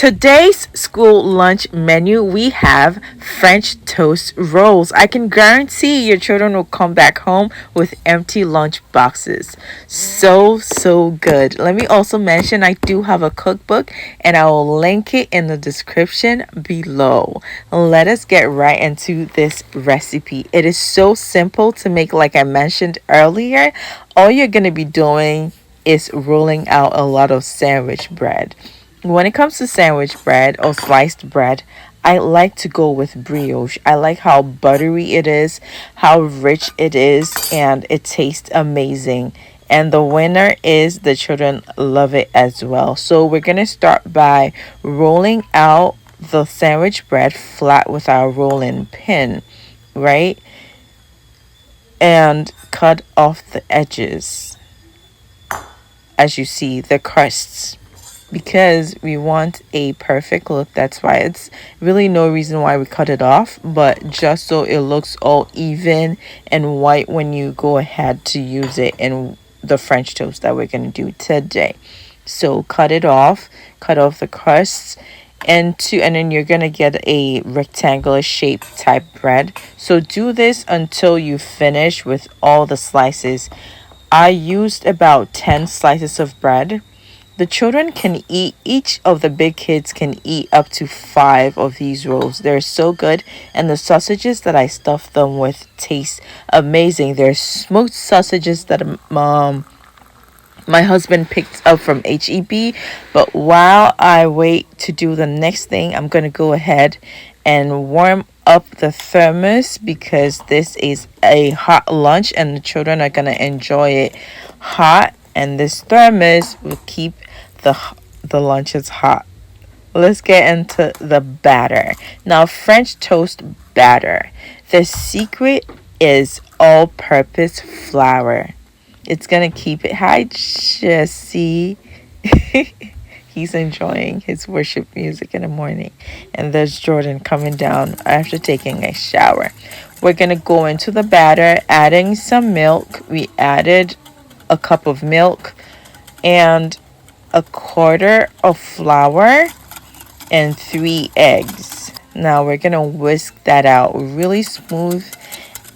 today's school lunch menu, we have French toast rolls. I can guarantee your children will come back home with empty lunch boxes. So good. Let me also mention I do have a cookbook and I will link it in the description below. Let us get right into this recipe. It is so simple to make, like I mentioned earlier. All you're going to be doing is rolling out a lot of sandwich bread. When it comes to sandwich bread or sliced bread, I like to go with brioche. I like how buttery it is, how rich it is, and it tastes amazing. And the winner is the children love it as well. So we're going to start by rolling out the sandwich bread flat with our rolling pin, right? And cut off the edges. As you see, the crusts, because we want a perfect look. That's why it's really no reason why we cut it off, but just so it looks all even and white when you go ahead to use it in the French toast that we're going to do today. So cut it off, cut off the crusts, and then you're going to get a rectangular shape type bread. So do this until you finish with all the slices. I used about 10 slices of bread. The children can eat, each of the big kids can eat up to 5 of these rolls. They're so good, and the sausages that I stuffed them with taste amazing. They're smoked sausages that my husband picked up from HEB. But while I wait to do the next thing, I'm going to go ahead and warm up the thermos, because this is a hot lunch and the children are going to enjoy it hot, and this thermos will keep the lunches hot. Let's get into the batter. Now, French toast batter. The secret is all-purpose flour. It's gonna keep it high. Just see. He's enjoying his worship music in the morning. And there's Jordan coming down after taking a shower. We're going to go into the batter, adding some milk. We added a cup of milk and a quarter of flour and 3 eggs. Now we're going to whisk that out really smooth.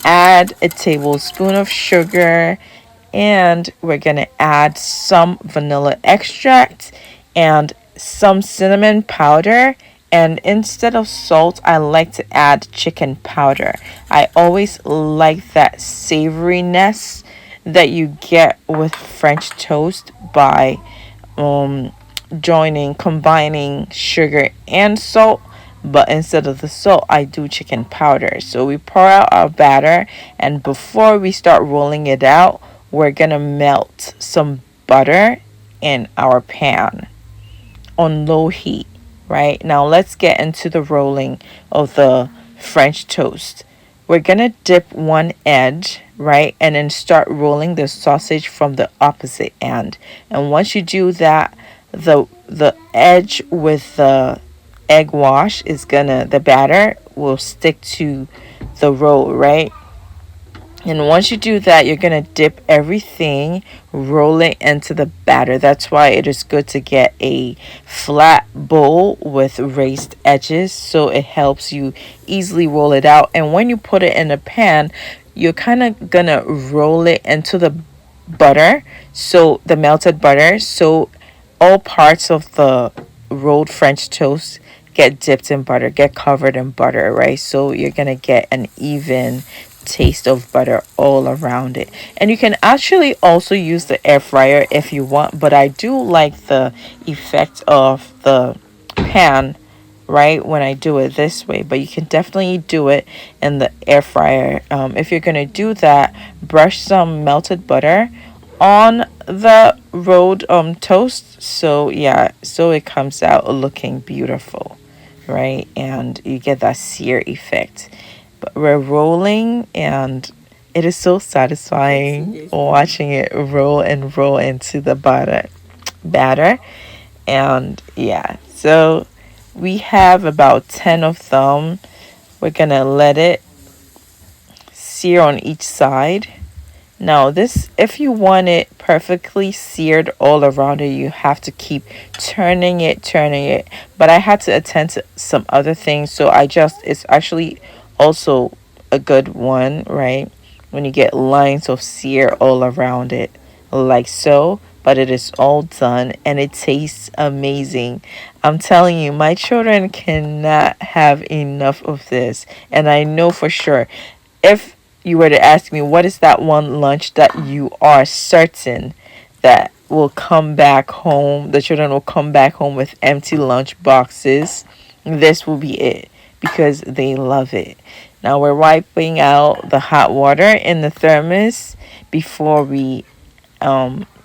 Add a tablespoon of sugar, and we're going to add some vanilla extract and some cinnamon powder. And instead of salt, I like to add chicken powder. I always like that savoriness that you get with French toast by combining sugar and salt. But instead of the salt, I do chicken powder. So we pour out our batter, and before we start rolling it out, we're gonna melt some butter in our pan on low heat. Right now, let's get into the rolling of the French toast. We're gonna dip one edge, right, and then start rolling the sausage from the opposite end. And once you do that, the edge with the egg wash the batter will stick to the roll, right? And once you do that, you're going to dip everything, roll it into the batter. That's why it is good to get a flat bowl with raised edges, so it helps you easily roll it out. And when you put it in a pan, you're kind of going to roll it into the butter, so the melted butter, so all parts of the rolled French toast get dipped in butter, get covered in butter, right? So you're going to get an even taste of butter all around it. And you can actually also use the air fryer if you want, but I do like the effect of the pan, right, when I do it this way. But you can definitely do it in the air fryer. If you're gonna do that, brush some melted butter on the rolled toast, so it comes out looking beautiful, right? And you get that sear effect. But we're rolling, and it is so satisfying watching it roll and roll into the batter. And so we have about 10 of them. We're gonna let it sear on each side, Now, this, if you want it perfectly seared all around it, you have to keep turning it. But I had to attend to some other things, so it's actually also a good one, right? When you get lines of sear all around it, like so. But it is all done and it tastes amazing. I'm telling you, my children cannot have enough of this. And I know for sure, if you were to ask me what is that one lunch that you are certain that will come back home, the children will come back home with empty lunch boxes, this will be it because they love it. Now we're wiping out the hot water in the thermos before we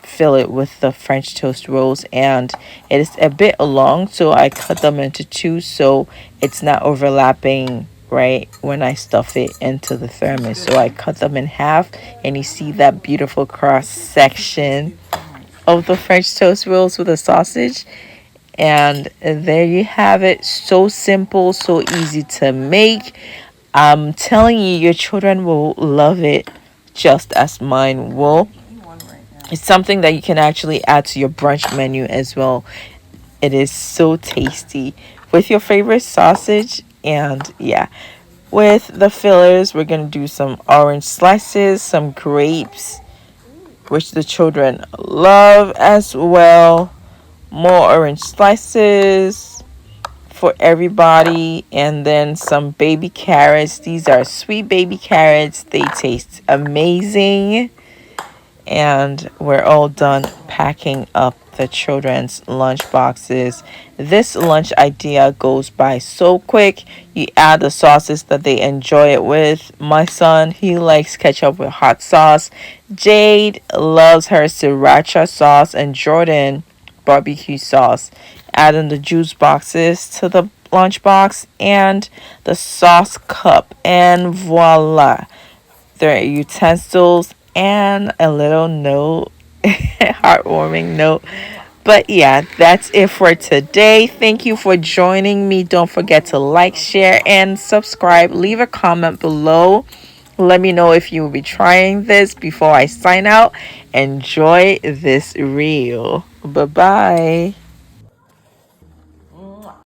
fill it with the French toast rolls, and it is a bit long, so I cut them into two so it's not overlapping right when I stuff it into the thermos. So I cut them in half, and you see that beautiful cross section of the French toast rolls with a sausage. And there you have it. So simple, so easy to make. I'm telling you, your children will love it just as mine will. It's something that you can actually add to your brunch menu as well. It is so tasty with your favorite sausage. And yeah, with the fillers, we're going to do some orange slices, some grapes, which the children love as well. More orange slices for everybody, and then some baby carrots. These are sweet baby carrots. They taste amazing. And we're all done packing up the children's lunch boxes. This lunch idea goes by so quick. You add the sauces that they enjoy it with. My son, he likes ketchup with hot sauce. Jade loves her sriracha sauce, and Jordan barbecue sauce. Adding the juice boxes to the lunchbox and the sauce cup, and voila, their utensils and a little note, heartwarming note. But yeah, that's it for today. Thank you for joining me. Don't forget to like, share, and subscribe. Leave a comment below. Let me know if you will be trying this before I sign out. Enjoy this reel. Bye bye.